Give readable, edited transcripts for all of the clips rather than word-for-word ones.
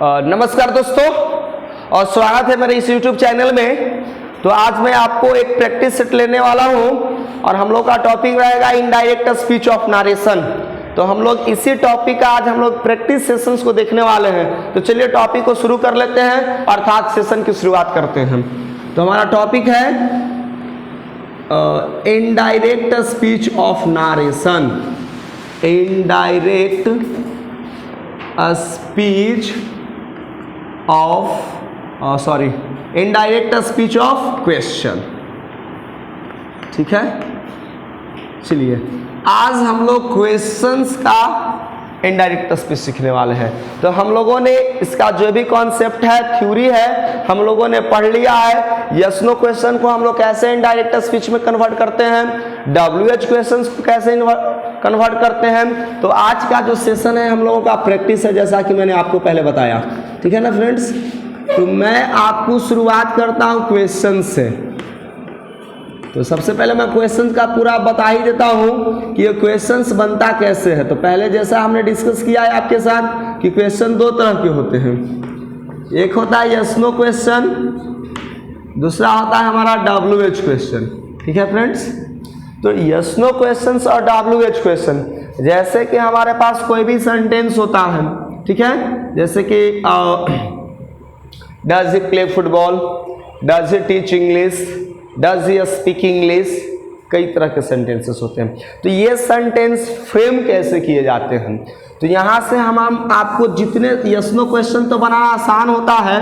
नमस्कार दोस्तों और स्वागत है मेरे इस YouTube चैनल में। तो आज मैं आपको एक प्रैक्टिस सेट लेने वाला हूं और हम लोग का टॉपिक रहेगा इनडायरेक्ट स्पीच ऑफ नरेशन। तो हम लोग इसी टॉपिक का आज हम लोग प्रैक्टिस सेशंस को देखने वाले हैं। तो चलिए टॉपिक को शुरू कर लेते हैं अर्थात सेशन की शुरुआत करते हैं। तो हमारा टॉपिक है indirect speech of narration. Indirect speech of indirect speech of question. ठीक है, चलिए आज हम लोग क्वेश्चंस का इनडायरेक्ट स्पीच सीखने वाले हैं। तो हम लोगों ने इसका जो भी कॉन्सेप्ट है, थ्योरी है, हम लोगों ने पढ़ लिया है। यस नो क्वेश्चन को हम लोग कैसे इनडायरेक्ट स्पीच में कन्वर्ट करते हैं, WH क्वेश्चंस को कैसे कन्वर्ट करते हैं। तो आज का जो सेशन है हम लोगों का प्रैक्टिस है, जैसा कि मैंने आपको पहले बताया। ठीक है ना फ्रेंड्स। तो मैं आपको शुरुआत करता हूँ क्वेश्चन से। तो सबसे पहले मैं क्वेश्चन का पूरा बता ही देता हूँ कि ये क्वेश्चंस बनता कैसे है। तो पहले जैसा हमने डिस्कस किया है आपके साथ कि क्वेश्चन दो तरह के होते हैं। एक होता है यस नो क्वेश्चन, दूसरा होता है हमारा WH क्वेश्चन। ठीक है फ्रेंड्स। तो यस नो क्वेश्चंस और WH क्वेश्चन, जैसे कि हमारे पास कोई भी सेंटेंस होता है, ठीक है, जैसे कि does he play football, does he teach English, does he speak English, कई तरह के सेंटेंसेस होते हैं। तो ये सेंटेंस फ्रेम कैसे किए जाते हैं। तो यहाँ से हम आपको जितने यस नो क्वेश्चन तो बनाना आसान होता है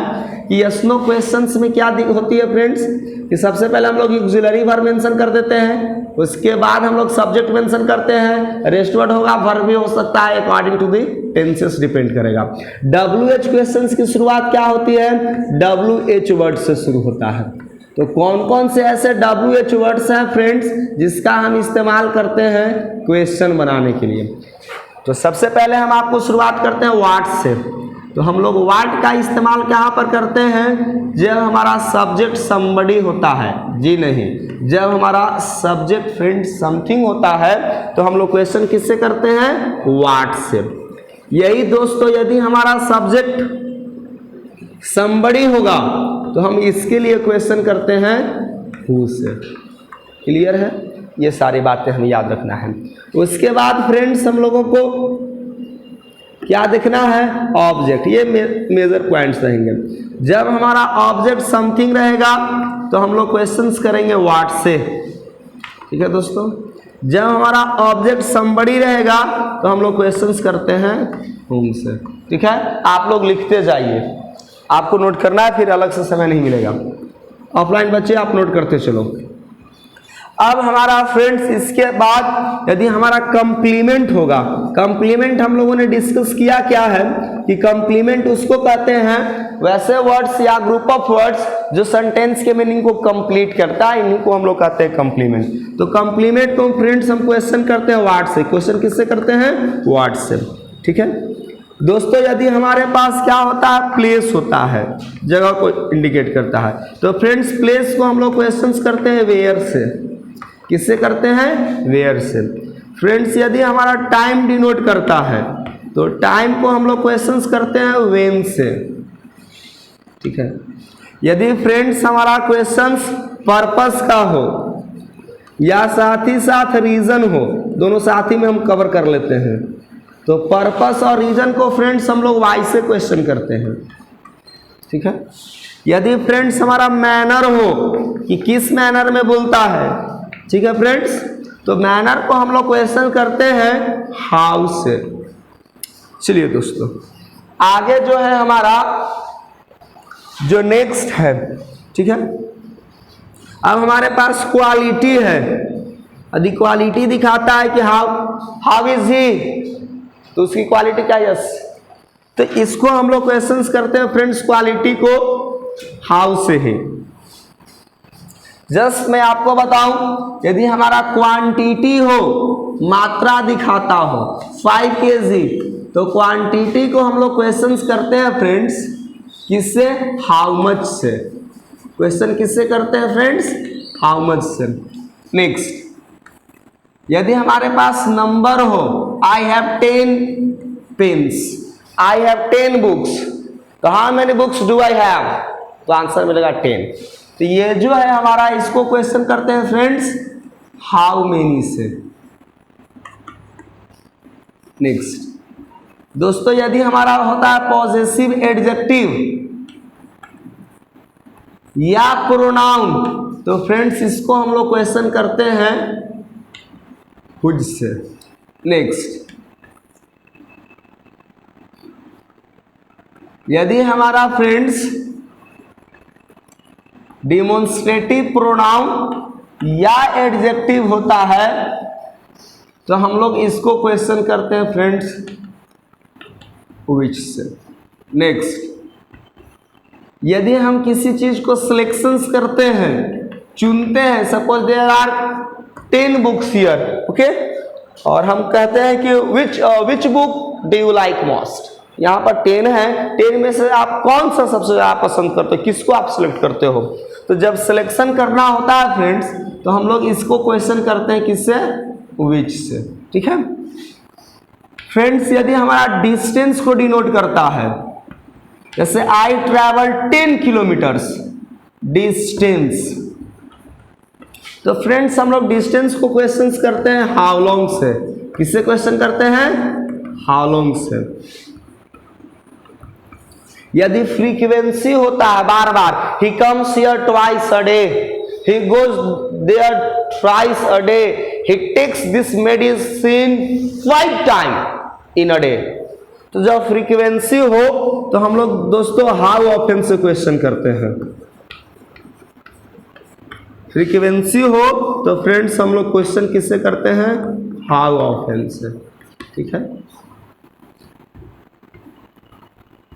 कि यस नो क्वेश्चंस में क्या होती है फ्रेंड्स कि सबसे पहले हम लोग ऑक्सिलरी वर्ब मेंशन कर देते हैं, उसके बाद हम लोग सब्जेक्ट मेंशन करते हैं, रेस्ट वर्ड होगा, वर्ब भी हो सकता है, according to the tenses depend करेगा। WH क्वेश्चंस की शुरुआत क्या होती है, WH वर्ड से शुरू होता है। तो कौन कौन से ऐसे WH वर्ड्स हैं फ्रेंड्स जिसका हम इस्तेमाल करते हैं क्वेश्चन बनाने के लिए। तो सबसे पहले हम आपको शुरुआत करते हैं व्हाट से। तो हम लोग व्हाट का इस्तेमाल कहाँ पर करते हैं, जब हमारा सब्जेक्ट समबडी होता है, जी नहीं, जब हमारा सब्जेक्ट फ्रेंड समथिंग होता है तो हम लोग क्वेश्चन किससे करते हैं, व्हाट से। यही दोस्तों यदि हमारा सब्जेक्ट समबडी होगा तो हम इसके लिए क्वेश्चन करते हैं हु से। क्लियर है, ये सारी बातें हमें याद रखना है। उसके बाद फ्रेंड्स हम लोगों को क्या देखना है, ऑब्जेक्ट। ये मेजर पॉइंट्स रहेंगे। जब हमारा ऑब्जेक्ट समथिंग रहेगा तो हम लोग क्वेश्चंस करेंगे व्हाट से। ठीक है दोस्तों। जब हमारा ऑब्जेक्ट समबडी रहेगा तो हम लोग क्वेश्चंस करते हैं हुम से। ठीक है, आप लोग लिखते जाइए, आपको नोट करना है, फिर अलग से समय नहीं मिलेगा। ऑफलाइन बच्चे आप नोट करते चलो। अब हमारा फ्रेंड्स इसके बाद यदि हमारा कंप्लीमेंट होगा, कंप्लीमेंट हम लोगों ने डिस्कस किया क्या है कि कंप्लीमेंट उसको कहते हैं वैसे वर्ड्स या ग्रुप ऑफ वर्ड्स जो सेंटेंस के मीनिंग को कंप्लीट करता है, इन्हीं को हम लोग कहते हैं कंप्लीमेंट। तो कंप्लीमेंट को फ्रेंड्स हम क्वेश्चन करते हैं व्हाट से। क्वेश्चन किससे करते हैं, व्हाट से। ठीक है दोस्तों। यदि हमारे पास क्या होता है, प्लेस होता है, जगह को इंडिकेट करता है, तो फ्रेंड्स प्लेस को हम लोग क्वेश्चंस करते हैं वेयर से। किससे करते हैं, वेयर से। फ्रेंड्स यदि हमारा टाइम डिनोट करता है तो टाइम को हम लोग क्वेश्चंस करते हैं व्हेन से। ठीक है। यदि फ्रेंड्स हमारा क्वेश्चंस पर्पस का हो या साथ ही साथ रीजन हो, दोनों साथ ही में हम कवर कर लेते हैं, तो पर्पस और रीजन को फ्रेंड्स हम लोग वाई से क्वेश्चन करते हैं। ठीक है। यदि फ्रेंड्स हमारा मैनर हो कि किस मैनर में बोलता है, ठीक है फ्रेंड्स, तो मैनर को हम लोग क्वेश्चन करते हैं हाउ से। चलिए दोस्तों आगे जो है हमारा जो नेक्स्ट है, ठीक है, अब हमारे पास क्वालिटी है। यदि क्वालिटी दिखाता है कि हाउ इज ही, तो उसकी क्वालिटी क्या, यस। तो इसको हम लोग क्वेश्चंस करते हैं फ्रेंड्स क्वालिटी को हाउ से ही। जस्ट मैं आपको बताऊं, यदि हमारा क्वांटिटी हो, मात्रा दिखाता हो 5 kg, तो क्वांटिटी को हम लोग क्वेश्चंस करते हैं फ्रेंड्स किससे, हाउ मच से। क्वेश्चन किससे करते हैं फ्रेंड्स, हाउ मच से। नेक्स्ट यदि हमारे पास नंबर हो, I have 10 pens, I have 10 books, तो how many books do I have, तो आंसर मिलेगा 10। तो ये जो है हमारा, इसको क्वेश्चन करते हैं फ्रेंड्स हाउ मेनी से। नेक्स्ट दोस्तों, यदि हमारा होता है पॉजेसिव एडजेक्टिव या प्रोनाउन, तो फ्रेंड्स इसको हम लोग क्वेश्चन करते हैं हुज से। नेक्स्ट, यदि हमारा फ्रेंड्स डिमोन्स्ट्रेटिव प्रोनाउन या एडजेक्टिव होता है, तो हम लोग इसको क्वेश्चन करते हैं फ्रेंड्स विच से। नेक्स्ट, यदि हम किसी चीज को सिलेक्शंस करते हैं, चुनते हैं, suppose there are 10 books here, okay, और हम कहते हैं कि which book do you like most. यहाँ पर 10 है, 10 में से आप कौन सा सबसे ज्यादा पसंद करते हो, किसको आप सिलेक्ट करते हो। तो जब सिलेक्शन करना होता है फ्रेंड्स, तो हम लोग इसको क्वेश्चन करते हैं किससे, विच से। ठीक है फ्रेंड्स, यदि हमारा डिस्टेंस को डिनोट करता है, जैसे आई ट्रैवल 10 किलोमीटर्स, डिस्टेंस, तो फ्रेंड्स हम लोग डिस्टेंस को क्वेश्चन करते हैं हाउ लॉन्ग से। किससे क्वेश्चन करते हैं, हाउ लॉन्ग से। यदि फ्रीक्वेंसी होता है बार बार, he comes here twice a day, he goes there thrice a day, he takes this medicine 5 times in a day, तो जब फ्रीक्वेंसी हो तो हम लोग दोस्तों हाउ ऑफन से क्वेश्चन करते हैं। फ्रीक्वेंसी हो तो फ्रेंड्स हम लोग क्वेश्चन किससे करते हैं, हाउ ऑफन से। ठीक है,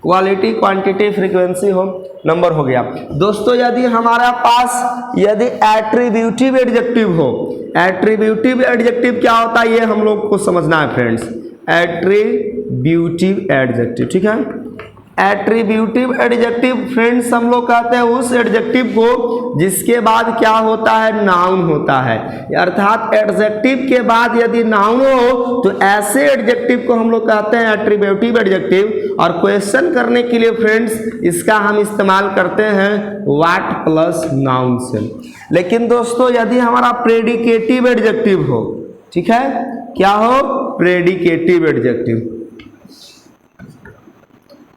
क्वालिटी, क्वांटिटी, फ्रीक्वेंसी हो, नंबर हो गया। दोस्तों यदि हमारा पास यदि एट्रीब्यूटिव एडजेक्टिव हो, एट्रीब्यूटिव एडजेक्टिव क्या होता है ये हम लोग को समझना है फ्रेंड्स। एट्रीब्यूटिव एडजेक्टिव, ठीक है, एट्रीब्यूटिव एडजेक्टिव फ्रेंड्स हम लोग कहते हैं उस एडजेक्टिव को जिसके बाद क्या होता है, नाउन होता है। अर्थात एडजेक्टिव के बाद यदि नाउन हो तो ऐसे एडजेक्टिव को हम लोग कहते हैं एट्रीब्यूटिव एडजेक्टिव। और क्वेश्चन करने के लिए फ्रेंड्स इसका हम इस्तेमाल करते हैं व्हाट प्लस नाउन से। लेकिन दोस्तों यदि हमारा प्रेडिकेटिव एडजेक्टिव हो, ठीक है, क्या हो, प्रेडिकेटिव एडजेक्टिव,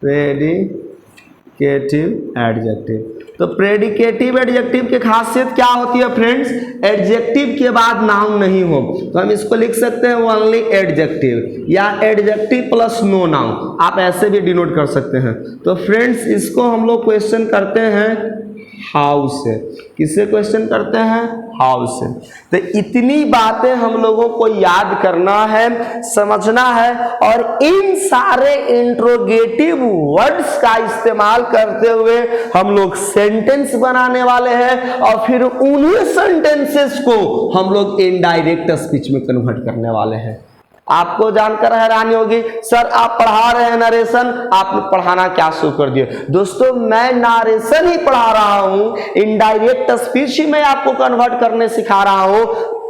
प्रेडिकेटिव एडजेक्टिव। तो प्रेडिकेटिव एडजेक्टिव की खासियत क्या होती है फ्रेंड्स, एडजेक्टिव के बाद नाउन नहीं हो, तो हम इसको लिख सकते हैं ओनली एडजेक्टिव या एडजेक्टिव प्लस नो नाउन, आप ऐसे भी डिनोट कर सकते हैं। तो फ्रेंड्स इसको हम लोग क्वेश्चन करते हैं हाउ से। किससे क्वेश्चन करते हैं, हाउ से। तो इतनी बातें हम लोगों को याद करना है, समझना है, और इन सारे इंट्रोगेटिव वर्ड्स का इस्तेमाल करते हुए हम लोग सेंटेंस बनाने वाले हैं, और फिर उन्हीं सेंटेंसेस को हम लोग इनडायरेक्ट स्पीच में कन्वर्ट करने वाले हैं। आपको जानकर हैरानी होगी, सर आप पढ़ा रहे हैं नरेशन, आपने पढ़ाना क्या शुरू कर दिया। दोस्तों मैं नरेशन ही पढ़ा रहा हूं, इनडायरेक्ट स्पीच ही मैं आपको कन्वर्ट करने सिखा रहा हूं।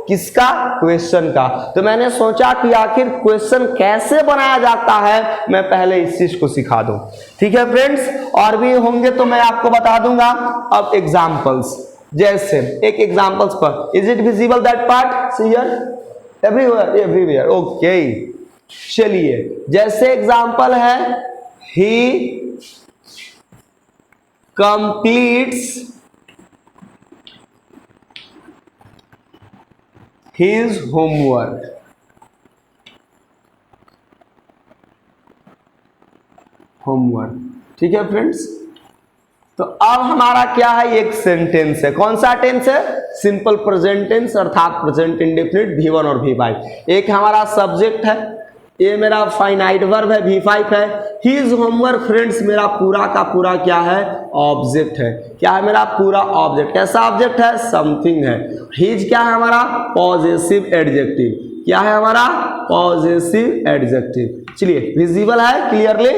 किसका, क्वेश्चन का। तो मैंने सोचा कि आखिर क्वेश्चन कैसे बनाया जाता है, मैं पहले इस चीज को सिखा दूं। ठीक है फ्रेंड्स, और भी होंगे तो मैं आपको बता दूंगा। अब एग्जाम्पल्स, जैसे एक एग्जाम्पल्स पर, is it visible that part, see here, everywhere, okay. चलिए जैसे एग्जाम्पल है, ही कंप्लीट्स हिज होमवर्क, ठीक है फ्रेंड्स। तो अब हमारा क्या है, एक सेंटेंस है। कौन सा टेंस है, सिंपल प्रेजेंट टेंस, अर्थात प्रेजेंट इंडेफिनिट V1 और V5। एक हमारा सब्जेक्ट है, ये मेरा फाइनाइट वर्ब है, V5 है। हिज होमवर्क फ्रेंड्स मेरा पूरा का पूरा क्या है, ऑब्जेक्ट है। क्या है मेरा पूरा ऑब्जेक्ट, कैसा ऑब्जेक्ट है, समथिंग है। हिज क्या है हमारा, पॉजेसिव एडजेक्टिव। क्या है हमारा, पॉजेसिव एडजेक्टिव। चलिए विजिबल है, क्लियरली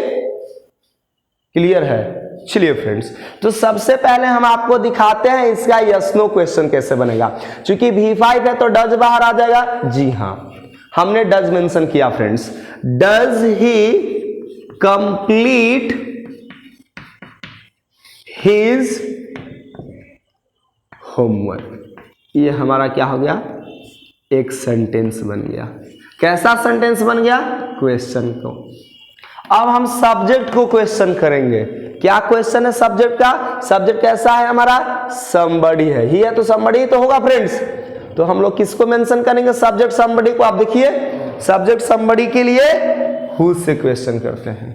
क्लियर है। चलिए फ्रेंड्स, तो सबसे पहले हम आपको दिखाते हैं इसका यस नो क्वेश्चन कैसे बनेगा। क्योंकि V5 है तो डज बाहर आ जाएगा। जी हाँ, हमने डज मेंशन किया friends. Does he complete his homework. ये हमारा क्या हो गया, एक सेंटेंस बन गया। कैसा सेंटेंस बन गया, क्वेश्चन को। अब हम सब्जेक्ट को क्वेश्चन करेंगे। क्या क्वेश्चन है सब्जेक्ट का, सब्जेक्ट कैसा है हमारा, somebody है, ही है तो somebody तो होगा फ्रेंड्स। तो हम लोग किसको मेंशन करेंगे, सब्जेक्ट somebody को। आप देखिए सब्जेक्ट somebody के लिए who से क्वेश्चन करते हैं,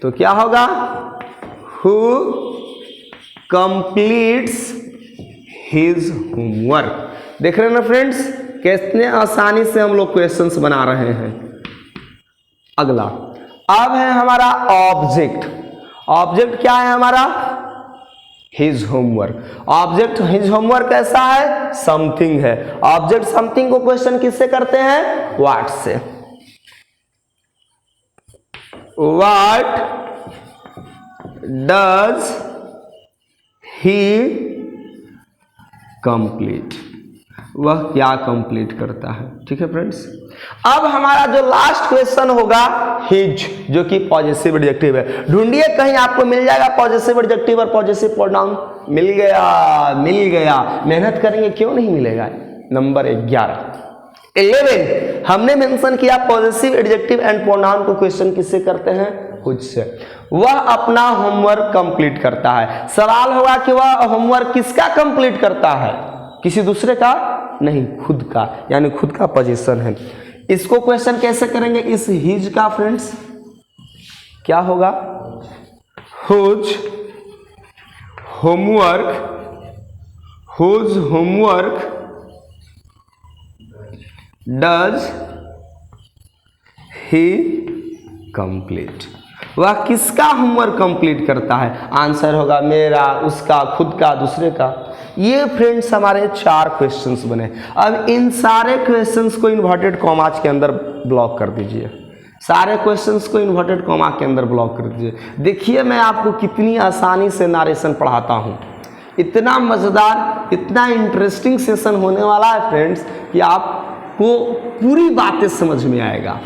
तो क्या होगा, who completes his homework। देख रहे हैं ना फ्रेंड्स, कितने आसानी से हम लोग क्वेश्चंस बना रहे हैं। अगला अब है हमारा ऑब्जेक्ट। ऑब्जेक्ट क्या है हमारा, his homework. Object his homework कैसा है, समथिंग है। ऑब्जेक्ट समथिंग को क्वेश्चन किससे करते हैं, व्हाट से। व्हाट डज ही कंप्लीट, वह क्या कंप्लीट करता है। ठीक है फ्रेंड्स, अब हमारा जो लास्ट क्वेश्चन होगा हिज, जो कि पॉजेसिव एडजेक्टिव है। ढूंढिए कहीं आपको मिल जाएगा पॉजेसिव एडजेक्टिव और पॉजेसिव प्रोनाउन। मिल गया, मिल गया, मेहनत करेंगे क्यों नहीं मिलेगा। नंबर 11 हमने मेंशन किया पॉजेसिव एडजेक्टिव एंड प्रोनाउन को क्वेश्चन किससे करते हैं, खुद से। वह अपना होमवर्क कंप्लीट करता है। सवाल होगा कि वह होमवर्क किसका कंप्लीट करता है, किसी दूसरे का नहीं, खुद का, यानी खुद का पोजीशन है। इसको क्वेश्चन कैसे करेंगे, इस हिज का फ्रेंड्स क्या होगा, whose homework, whose homework does he complete. वह किसका होमवर्क कंप्लीट करता है, आंसर होगा मेरा, उसका, खुद का, दूसरे का। ये फ्रेंड्स हमारे 4 क्वेश्चंस बने। अब इन सारे क्वेश्चंस को इन्वर्टेड कॉमास के अंदर ब्लॉक कर दीजिए। सारे क्वेश्चंस को इन्वर्टेड कॉमा के अंदर ब्लॉक कर दीजिए। देखिए मैं आपको कितनी आसानी से नारेशन पढ़ाता हूँ। इतना मज़ेदार, इतना इंटरेस्टिंग सेशन होने वाला है फ्रेंड्स कि आपको पूरी बातें समझ में आएगा।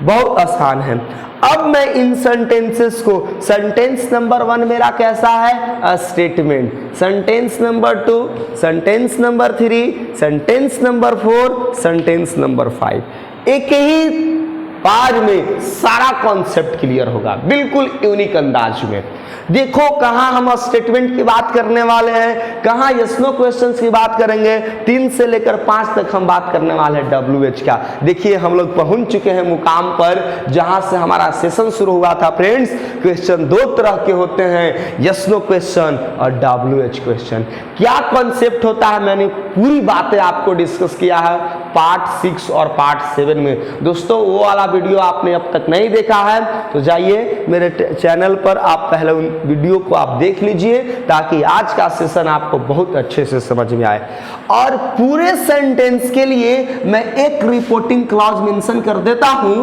बहुत आसान है। अब मैं इन सेंटेंसेस को, सेंटेंस नंबर 1 मेरा कैसा है, a statement. Sentence number 2, sentence number 3, sentence number 4, sentence number 5। एक ही बार में सारा कॉन्सेप्ट क्लियर होगा, बिल्कुल यूनिक अंदाज में। देखो कहाँ हम स्टेटमेंट की बात करने वाले हैं, कहाँ यस नो क्वेश्चंस की बात करेंगे। 3 से लेकर 5 तक हम बात करने वाले हैं WH का। देखिए हम लोग पहुंच चुके हैं मुकाम पर जहां से हमारा सेशन शुरू हुआ था फ्रेंड्स। क्वेश्चन 2 तरह के होते हैं, यस नो क्वेश्चन और WH क्वेश्चन। क्या कॉन्सेप्ट होता है मैंने पूरी बातें आपको डिस्कस किया है पार्ट 6 और पार्ट 7 में। दोस्तों वो वाला वीडियो आपने अब तक नहीं देखा है तो जाइए मेरे चैनल पर, आप पहले उन वीडियो को आप देख लीजिए ताकि आज का सेशन आपको बहुत अच्छे से समझ में आए। और पूरे सेंटेंस के लिए मैं एक रिपोर्टिंग क्लॉज मेंशन कर देता हूं,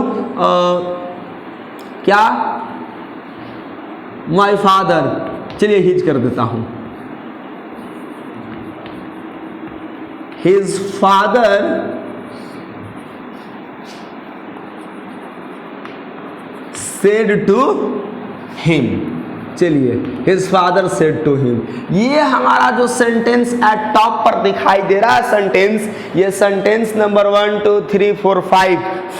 क्या, माय फादर, चलिए हिज कर देता हूं। His father said to him। चलिए his father said to him। ये हमारा जो सेंटेंस एट टॉप पर दिखाई दे रहा है सेंटेंस, ये सेंटेंस नंबर 1 2 3 4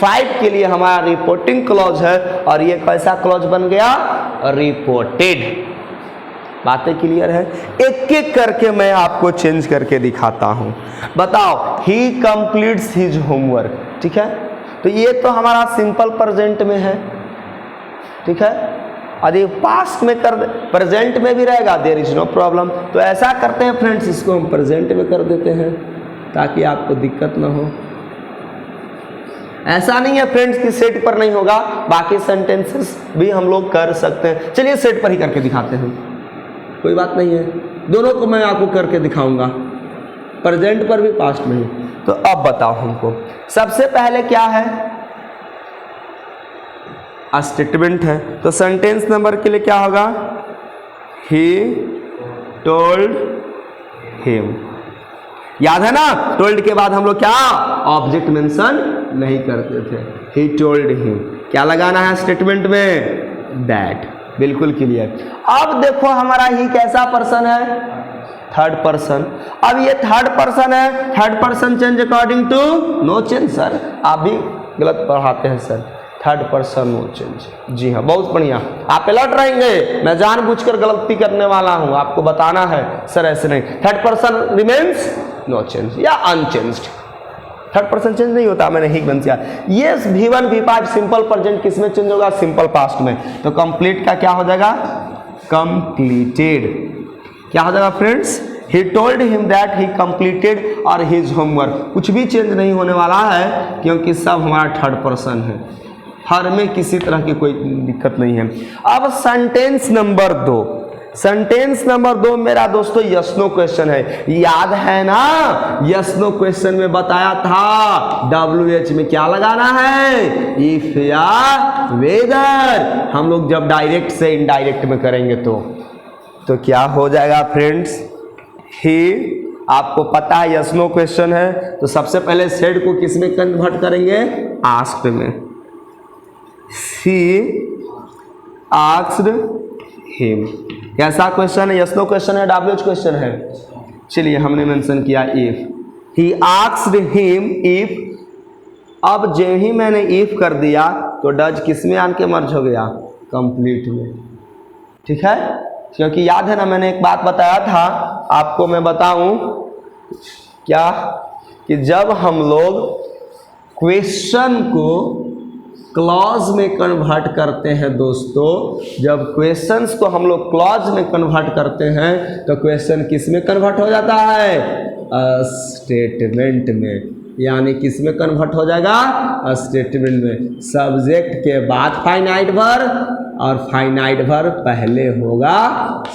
5 के लिए हमारा रिपोर्टिंग क्लॉज है। और ये कैसा क्लॉज बन गया, रिपोर्टेड। बातें क्लियर है, एक एक करके मैं आपको चेंज करके दिखाता हूं। बताओ, ही कंप्लीट्स हिज होमवर्क। ठीक है, तो ये तो हमारा सिंपल प्रेजेंट में है। ठीक है, यदि पास्ट में कर, प्रेजेंट में भी रहेगा देयर इज नो प्रॉब्लम। तो ऐसा करते हैं फ्रेंड्स, इसको हम प्रेजेंट में कर देते हैं ताकि आपको दिक्कत ना हो। ऐसा नहीं है फ्रेंड्स कि सेट पर नहीं होगा, बाकी सेंटेंसेस भी हम लोग कर सकते हैं। चलिए सेट पर ही करके दिखाते हैं, कोई बात नहीं है। दोनों को मैं आपको करके दिखाऊंगा, प्रेजेंट पर भी पास्ट में भी। तो अब बताओ हमको, सबसे पहले क्या है, स्टेटमेंट है। तो सेंटेंस नंबर के लिए क्या होगा, ही टोल्ड हिम। याद है ना, टोल्ड के बाद हम लोग क्या ऑब्जेक्ट मेंशन नहीं करते थे, ही टोल्ड हिम। क्या लगाना है स्टेटमेंट में, दैट। बिल्कुल क्लियर। अब देखो हमारा ही कैसा पर्सन है, थर्ड पर्सन। अब ये थर्ड पर्सन है, third person change according to no change. Sir आप भी गलत पढ़ाते हैं sir, third person no change. जी हाँ, बहुत बढ़िया, आप अलर्ट रहेंगे। मैं जानबूझकर गलती करने वाला हूं, आपको बताना है सर ऐसे नहीं। Third person remains no change या अनचेंज्ड। थर्ड पर्सन चेंज नहीं होता, मैंने ही बन किया। ये V1 V5 सिंपल प्रेजेंट किस में चेंज होगा, सिंपल पास्ट में। तो कंप्लीट का क्या हो जाएगा, कंप्लीटेड। क्या हो जाएगा friends, he told him that he completed और हिज होमवर्क। कुछ भी चेंज नहीं होने वाला है क्योंकि सब हमारा थर्ड पर्सन है, हर में किसी तरह की कोई दिक्कत नहीं है। अब सेंटेंस नंबर 2, सेंटेंस नंबर 2 मेरा दोस्तों यस नो क्वेश्चन है। याद है ना, यस नो क्वेश्चन में बताया था WH में क्या लगाना है, इफ या वेदर। हम लोग जब डायरेक्ट से इनडायरेक्ट में करेंगे तो क्या हो जाएगा फ्रेंड्स, ही। आपको पता है यस नो क्वेश्चन है तो सबसे पहले सेड को किस में कन्वर्ट करेंगे, आस्क्ड में। She asked him। कैसा क्वेश्चन है, यस नो क्वेश्चन है, WH क्वेश्चन है। चलिए हमने मेंशन किया if. He asked him if। अब जो ही मैंने इफ कर दिया तो डज किस में आन के मर्ज हो गया, कंप्लीट में। ठीक है, क्योंकि याद है ना मैंने एक बात बताया था आपको, मैं बताऊं क्या, कि जब हम लोग क्वेश्चन को क्लॉज में कन्वर्ट करते हैं दोस्तों, जब क्वेश्चंस को हम लोग क्लॉज में कन्वर्ट करते हैं तो क्वेश्चन किस में कन्वर्ट हो जाता है, स्टेटमेंट में। यानी किस में कन्वर्ट हो जाएगा, स्टेटमेंट में। सब्जेक्ट के बाद फाइनाइट वर्ब और फाइनाइट वर्ब पहले होगा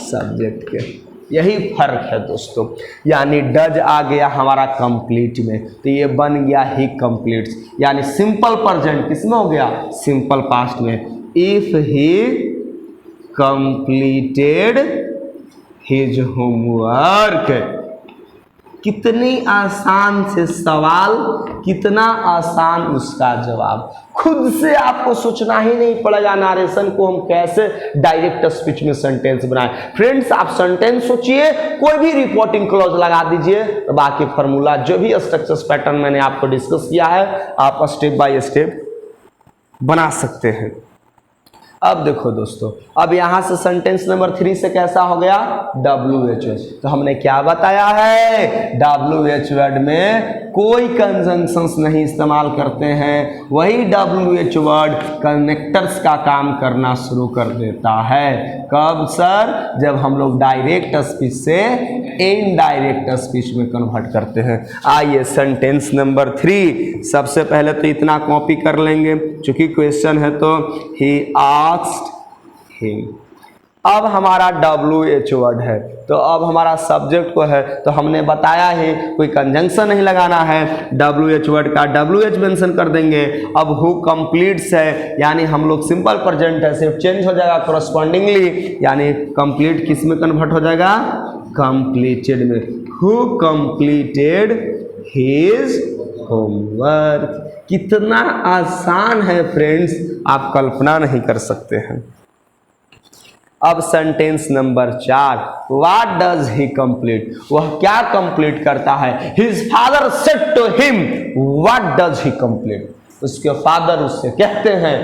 सब्जेक्ट के। यही फर्क है दोस्तों। यानी डज आ गया हमारा कंप्लीट में तो ये बन गया ही कंप्लीट्स। यानी सिंपल प्रेजेंट किस में हो गया, सिंपल पास्ट में। If he completed his homework. कितनी आसान से सवाल, कितना आसान उसका जवाब। खुद से आपको सोचना ही नहीं पड़ेगा नारेशन को हम कैसे डायरेक्ट स्पीच में सेंटेंस बनाएं। फ्रेंड्स आप सेंटेंस सोचिए, कोई भी रिपोर्टिंग क्लॉज लगा दीजिए, तो बाकी फार्मूला जो भी स्ट्रक्चर्स पैटर्न मैंने आपको डिस्कस किया है आप स्टेप बाय स्टेप बना सकते हैं। अब देखो दोस्तों, अब यहां से सेंटेंस नंबर 3 से कैसा हो गया, WH। तो हमने क्या बताया है, WH वर्ड में कोई कंजंक्शंस नहीं इस्तेमाल करते हैं, वही WH वर्ड कनेक्टर्स का काम करना शुरू कर देता है। कब सर, जब हम लोग डायरेक्ट स्पीच से इनडायरेक्ट स्पीच में कन्वर्ट करते हैं। आइए सेंटेंस नंबर 3, सबसे पहले तो इतना कॉपी कर लेंगे चूंकि क्वेश्चन है तो ही आस्क्ड हिम। अब हमारा WH वर्ड है तो अब हमारा सब्जेक्ट को है तो हमने बताया है कोई कंजंक्शन नहीं लगाना है, WH वर्ड का WH मेंशन कर देंगे। अब हु कंप्लीट्स है यानी हम लोग सिंपल प्रेजेंट है, सिर्फ चेंज हो जाएगा कोरस्पॉन्डिंगली, यानी कंप्लीट किस में कन्वर्ट हो जाएगा, कंप्लीटेड में। Who completed his homework. कितना आसान है फ्रेंड्स, आप कल्पना नहीं कर सकते हैं। अब sentence number 4, what does he complete, वह क्या कंप्लीट करता है। His father said to him what does he complete. उसके फादर उससे कहते हैं,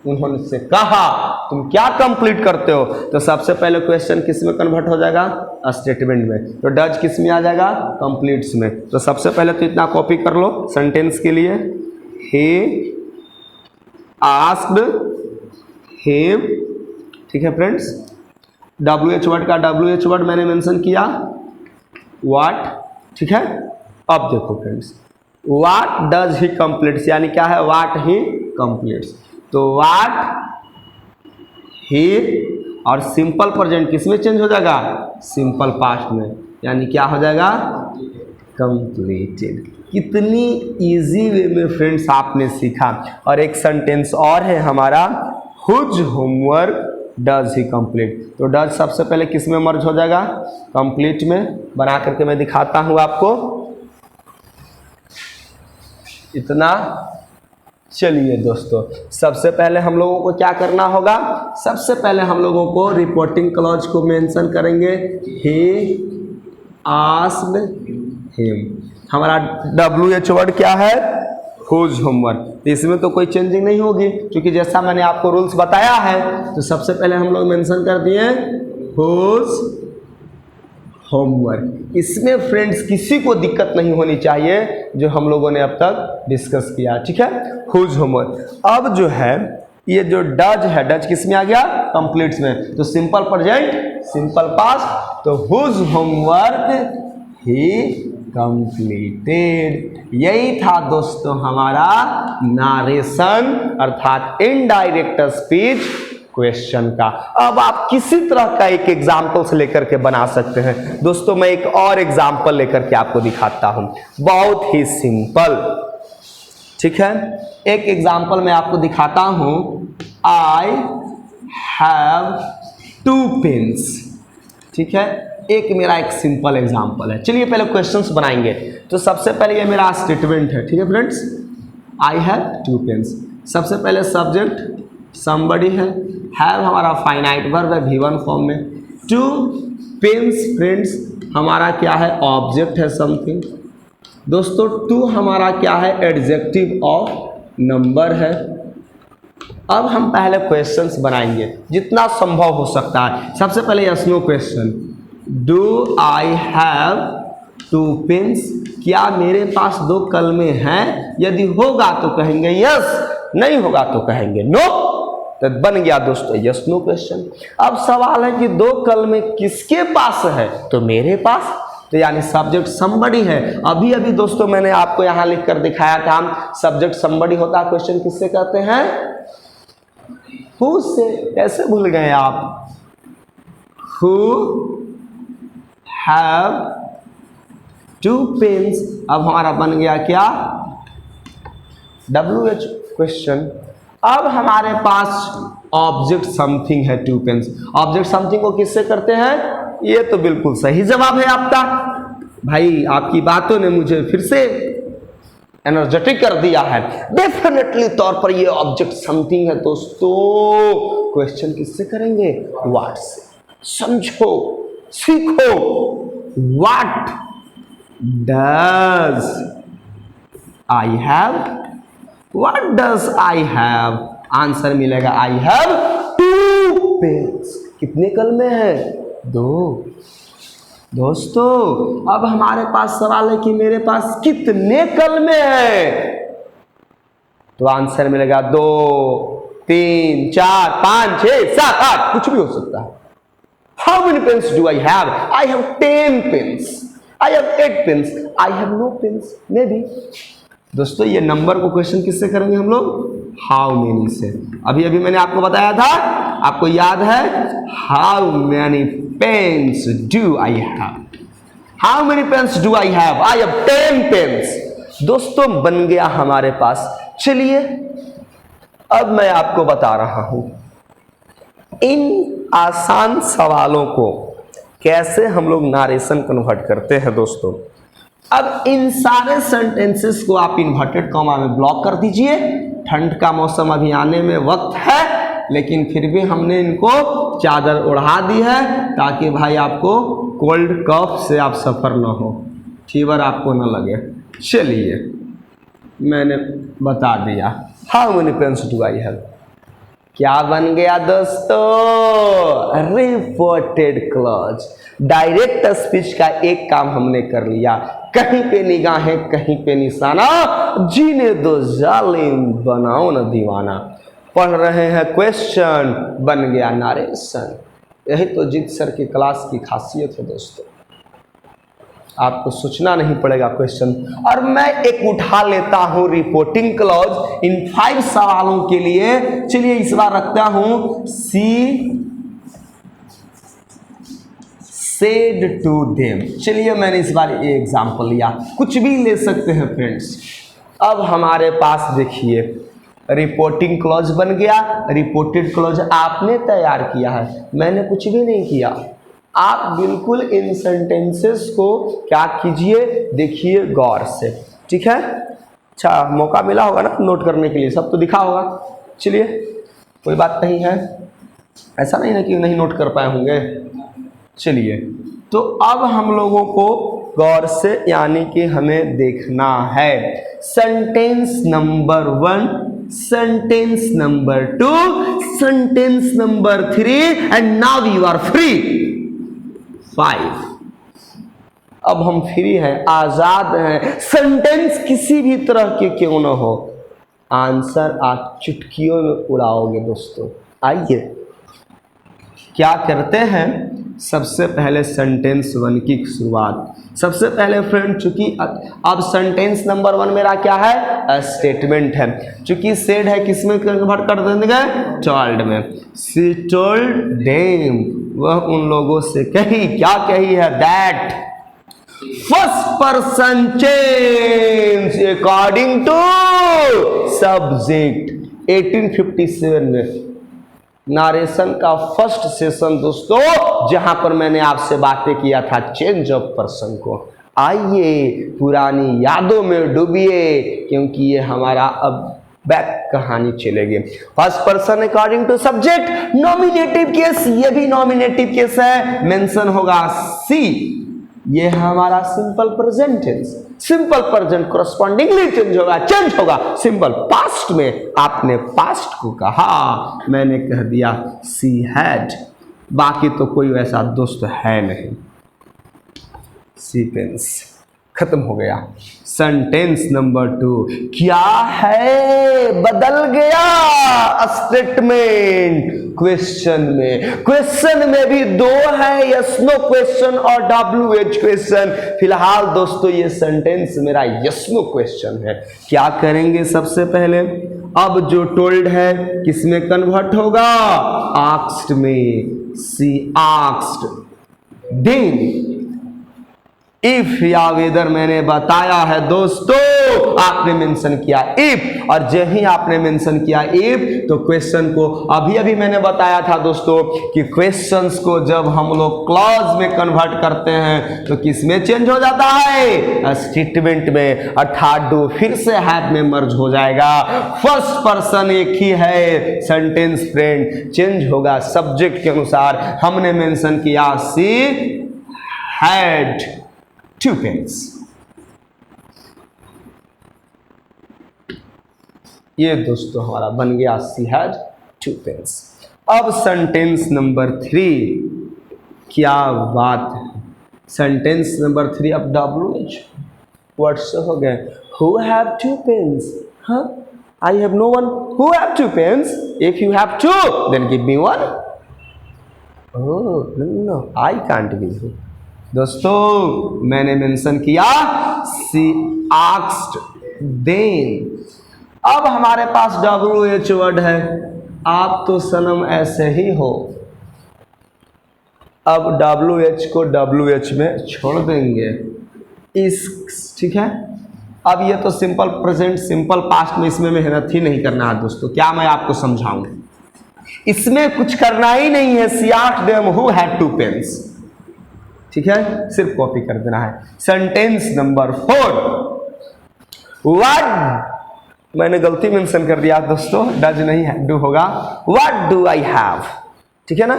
उन्होंने उससे कहा तुम क्या कंप्लीट करते हो। तो सबसे पहले क्वेश्चन किस में कन्वर्ट हो जाएगा, स्टेटमेंट में। तो डज किस में आ जाएगा, कंप्लीट्स में। तो सबसे पहले तो इतना कॉपी कर लो सेंटेंस के लिए, ही आस्क्ड हिम। ठीक है फ्रेंड्स, WH वर्ड का WH वर्ड मैंने मेंशन किया, व्हाट। ठीक है, अब देखो friends, what does he completes यानी क्या है, व्हाट ही कंप्लीट्स। तो व्हाट ही और सिंपल प्रेजेंट किस में चेंज हो जाएगा, सिंपल पास्ट में, यानी क्या हो जाएगा, कंप्लीटेड। कितनी इजी वे में फ्रेंड्स आपने सीखा। और एक सेंटेंस और है हमारा, whose homework does he complete. तो डज सबसे पहले किस में मर्ज हो जाएगा, कंप्लीट में। बना करके मैं दिखाता हूं आपको, इतना चलिए दोस्तों, सबसे पहले हम लोगों को क्या करना होगा, सबसे पहले हम लोगों को रिपोर्टिंग क्लॉज को मेंशन करेंगे। ही आस्क्ड हिम, हमारा WH वर्ड क्या है, हुज होमवर्क। इसमें तो कोई चेंजिंग नहीं होगी, क्योंकि जैसा मैंने आपको रूल्स बताया है। तो सबसे पहले हम लोग मेंशन कर दिए हुज होमवर्क। इसमें फ्रेंड्स किसी को दिक्कत नहीं होनी चाहिए जो हम लोगों ने अब तक डिस्कस किया, ठीक है। Whose homework. अब जो है ये जो डज है, डज किस में आ गया, कंप्लीट्स में। तो सिंपल प्रेजेंट, सिंपल पास्ट, तो हुज होमवर्क ही कंप्लीटेड। यही था दोस्तों हमारा नारेशन अर्थात इनडायरेक्ट स्पीच क्वेश्चन का। अब आप किसी तरह का एक एग्जाम्पल से लेकर के बना सकते हैं। दोस्तों मैं एक और एग्जाम्पल लेकर के आपको दिखाता हूं, बहुत ही सिंपल, ठीक है। एक एग्जाम्पल मैं आपको दिखाता हूं। आई हैव 2 पेन्स, ठीक है। एक मेरा एक सिंपल एग्जाम्पल है। चलिए पहले क्वेश्चंस बनाएंगे। तो सबसे पहले ये मेरा स्टेटमेंट है, ठीक है फ्रेंड्स। I have 2 pens. सबसे पहले सब्जेक्ट somebody है, हैव हमारा फाइनाइट वर्ब है V1 फॉर्म में। 2 पेन्स फ्रेंड्स हमारा क्या है, ऑब्जेक्ट है समथिंग। दोस्तों 2 हमारा क्या है, एडजेक्टिव ऑफ नंबर है। अब हम पहले क्वेश्चंस बनाएंगे जितना संभव हो सकता है। सबसे पहले yes no question, do I have 2 pens, क्या मेरे पास 2 कलमें हैं। यदि होगा तो कहेंगे यस, नहीं होगा तो कहेंगे नो। तो बन गया दोस्तों यस नो क्वेश्चन। अब सवाल है कि 2 कलमें किसके पास है, तो मेरे पास, तो यानी सब्जेक्ट somebody है। अभी अभी दोस्तों मैंने आपको यहां लिख कर दिखाया था, सब्जेक्ट somebody होता है, क्वेश्चन किससे कहते हैं, हु से। कैसे भूल गए आप, हु हैव 2 पेन्स। अब हमारा बन गया क्या, WH क्वेश्चन। अब हमारे पास ऑब्जेक्ट समथिंग है 2 पेन्स। ऑब्जेक्ट समथिंग को किससे करते हैं, ये तो बिल्कुल सही जवाब है आपका भाई। आपकी बातों ने मुझे फिर से एनर्जेटिक कर दिया है। डेफिनेटली तौर पर ये ऑब्जेक्ट समथिंग है दोस्तों। क्वेश्चन किससे करेंगे, व्हाट से। समझो, सीखो, what does I have, what does I have. Answer मिलेगा आई हैव 2 पेन्स। कितने कलमे हैं, 2। दोस्तों अब हमारे पास सवाल है कि मेरे पास कितने कलमे हैं, तो आंसर मिलेगा 2, 3, 4, 5, 6, 7, 8, कुछ भी हो सकता है। How many pens do I have, I have 10 pens, I have 8 pens, I have no pens, maybe. दोस्तों ये नंबर को क्वेश्चन किससे करेंगे हम लोग, हाउ मेनी से। अभी अभी मैंने आपको बताया था, आपको याद है, how many pens do I have, how many pens do I have, I have 10 pens. दोस्तों बन गया हमारे पास। चलिए अब मैं आपको बता रहा हूं इन आसान सवालों को कैसे हम लोग नारेशन कन्वर्ट करते हैं। दोस्तों अब इन सारे सेंटेंसेस को आप इन्वर्टेड कॉमा में ब्लॉक कर दीजिए। ठंड का मौसम अभी आने में वक्त है, लेकिन फिर भी हमने इनको चादर उड़ा दी है ताकि भाई आपको कोल्ड कफ से आप सफ़र ना हो, फीवर आपको ना लगे। चलिए मैंने बता दिया, how many pens do I have. क्या बन गया दोस्तों, रिपोर्टेड क्लॉज। डायरेक्ट स्पीच का एक काम हमने कर लिया, कहीं पे निगाहें कहीं पे निशाना, जीने दो जालिम बनाओ न दीवाना। पढ़ रहे हैं क्वेश्चन, बन गया नारेशन। यही तो जीत सर की क्लास की खासियत है दोस्तों, आपको सोचना नहीं पड़ेगा क्वेश्चन। और मैं एक उठा लेता हूं रिपोर्टिंग क्लॉज इन 5 सवालों के लिए। चलिए इस बार रखता हूं सी सेड टू देम। चलिए मैंने इस बार ये एग्जाम्पल लिया, कुछ भी ले सकते हैं फ्रेंड्स। अब हमारे पास देखिए रिपोर्टिंग क्लॉज बन गया। रिपोर्टेड क्लॉज आपने तैयार किया है, मैंने कुछ भी नहीं किया। आप बिल्कुल इन सेंटेंसेस को क्या कीजिए, देखिए गौर से, ठीक है। अच्छा मौका मिला होगा ना नोट करने के लिए, सब तो दिखा होगा। चलिए कोई बात नहीं है, ऐसा नहीं है कि नहीं नोट कर पाए होंगे। चलिए तो अब हम लोगों को गौर से यानी कि हमें देखना है sentence number 1, sentence number 2, sentence number 3 and now you are free 5। अब हम फ्री हैं, आजाद हैं, सेंटेंस किसी भी तरह के क्यों न हो, आंसर आप चुटकियों में उड़ाओगे दोस्तों। आइए क्या करते हैं, सबसे पहले सेंटेंस 1 की शुरुआत। सबसे पहले फ्रेंड चूंकि अब सेंटेंस नंबर 1 मेरा क्या है, स्टेटमेंट है, चूंकि सेड है किसमें कन्वर्ट कर देंगे, टोल्ड में। शी टोल्ड देम, वह उन लोगों से कही, क्या कही है, that first person change according to subject. 1857 में नारेशन का फर्स्ट सेशन दोस्तों, जहां पर मैंने आपसे बातें किया था चेंज ऑफ पर्सन को। आइए पुरानी यादों में डूबिए, क्योंकि ये हमारा अब बैक कहानी चलेगी। First person according to subject, nominative case, ये भी नॉमिनेटिव केस है, मेंशन होगा सी, ये हमारा simple present tense. Simple present correspondingly change होगा सिंपल पास्ट में। आपने पास्ट को कहा, मैंने कह दिया सी हैड, बाकी तो कोई वैसा दोस्त है नहीं। सीक्वेंस खत्म हो गया। सेंटेंस नंबर 2 क्या है, बदल गया स्टेटमेंट क्वेश्चन में। क्वेश्चन में भी 2 है, यस नो क्वेश्चन और WH क्वेश्चन। फिलहाल दोस्तों ये सेंटेंस मेरा यस नो क्वेश्चन है। क्या करेंगे, सबसे पहले अब जो टोल्ड है किसमें कन्वर्ट होगा, आस्क्ड में। सी आस्क्ड देन इफ या वेदर मैंने बताया है दोस्तों, आपने मेंशन किया इफ, और जब ही आपने मेंशन किया इफ तो क्वेश्चन को अभी मैंने बताया था दोस्तों कि क्वेश्चंस को जब हम लोग क्लॉज में कन्वर्ट करते हैं तो किस में चेंज हो जाता है, स्टेटमेंट में, अर्थात डू फिर से हैव में मर्ज हो जाएगा। फर्स्ट पर्सन एक ही है, सेंटेंस फ्रेंड चेंज होगा सब्जेक्ट के अनुसार। हमने मेंशन किया सी हैड 2 pens, ये दोस्तों हमारा बन गया सी हैड 2 pens। अब सेंटेंस नंबर 3, क्या बात है, सेंटेंस नंबर 3 अब WH वर्ड्स हो गए। हु हैव 2 pens, हाँ, I have no one, who have 2 pens, if you have 2 then give me 1। Oh no, I can't give you. दोस्तों मैंने मेंशन किया सी आस्क्ड देन। अब हमारे पास WH वर्ड है, आप तो सनम ऐसे ही हो। अब WH को WH में छोड़ देंगे इस, ठीक है। अब ये तो सिंपल प्रेजेंट सिंपल पास्ट में, इसमें मेहनत ही नहीं करना है दोस्तों। क्या मैं आपको समझाऊं, इसमें कुछ करना ही नहीं है। She asked them who had 2 pens, ठीक है, सिर्फ कॉपी कर देना है। सेंटेंस नंबर 4, व्हाट, मैंने गलती मेंशन कर दिया दोस्तों, डज नहीं है, डू होगा। व्हाट डू आई हैव, ठीक है ना,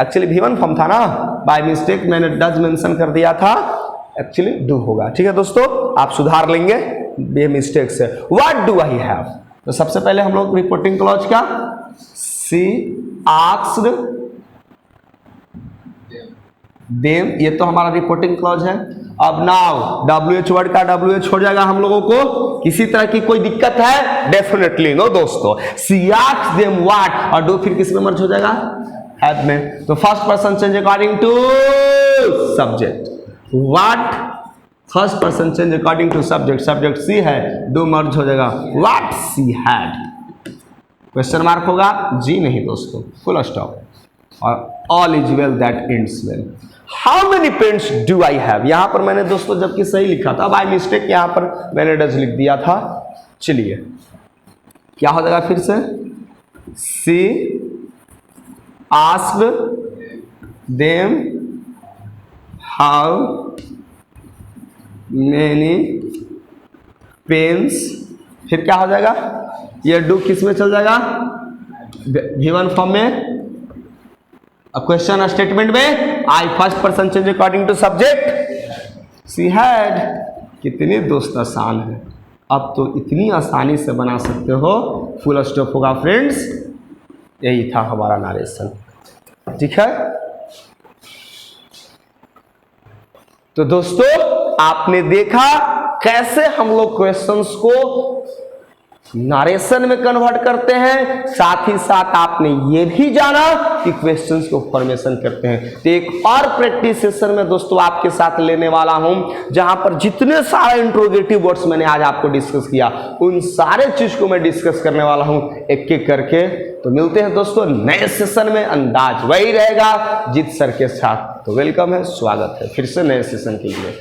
एक्चुअली V1 फॉर्म था ना, बाय मिस्टेक मैंने डज मेंशन कर दिया था, एक्चुअली डू होगा। ठीक है दोस्तों, आप सुधार लेंगे ये मिस्टेक से। व्हाट डू आई हैव, तो सबसे पहले हम लोग रिपोर्टिंग क्लॉज का सी आस्क्ड देम, ये तो हमारा रिपोर्टिंग क्लॉज है। अब नाउ WH वर्ड का WH छोड़ जाएगा हम लोगों को, किसी तरह की कोई दिक्कत है, डेफिनेटली नो दोस्तों। सी आस्क्ड देम व्हाट, और डू फिर किस में मर्ज हो जाएगा, हैव में। तो first person change according to subject, what first person change according to subject, subject she है, डू मर्ज हो जाएगा what she had. Question mark होगा जी नहीं दोस्तों, फुल स्टॉप, और all is well that ends well. How many pens do I have, यहां पर मैंने दोस्तों जबकि सही लिखा था, बाय मिस्टेक यहां पर मैंने डज लिख दिया था। चलिए क्या हो जाएगा फिर से, she asked them how many pens फिर क्या हो जाएगा, ये डू किस में चल जाएगा, V1 फॉर्म में, क्वेश्चन स्टेटमेंट में I first person change according to subject she had. कितनी दोस्त आसान है, अब तो इतनी आसानी से बना सकते हो, फुल स्टॉप होगा फ्रेंड्स। यही था हमारा नरेशन, ठीक है। तो दोस्तों आपने देखा कैसे हम लोग क्वेश्चंस को नरेशन में कन्वर्ट करते हैं, साथ ही साथ आपने ये भी जाना कि क्वेश्चंस को फॉर्मेशन करते हैं। तो एक और प्रैक्टिस सेशन में दोस्तों आपके साथ लेने वाला हूं, जहां पर जितने सारे इंट्रोगेटिव वर्ड्स मैंने आज आपको डिस्कस किया, उन सारे चीज को मैं डिस्कस करने वाला हूं एक एक करके। तो मिलते हैं दोस्तों नए सेशन में, अंदाज वही रहेगा जीत सर के साथ। तो वेलकम है, स्वागत है फिर से नए सेशन के लिए।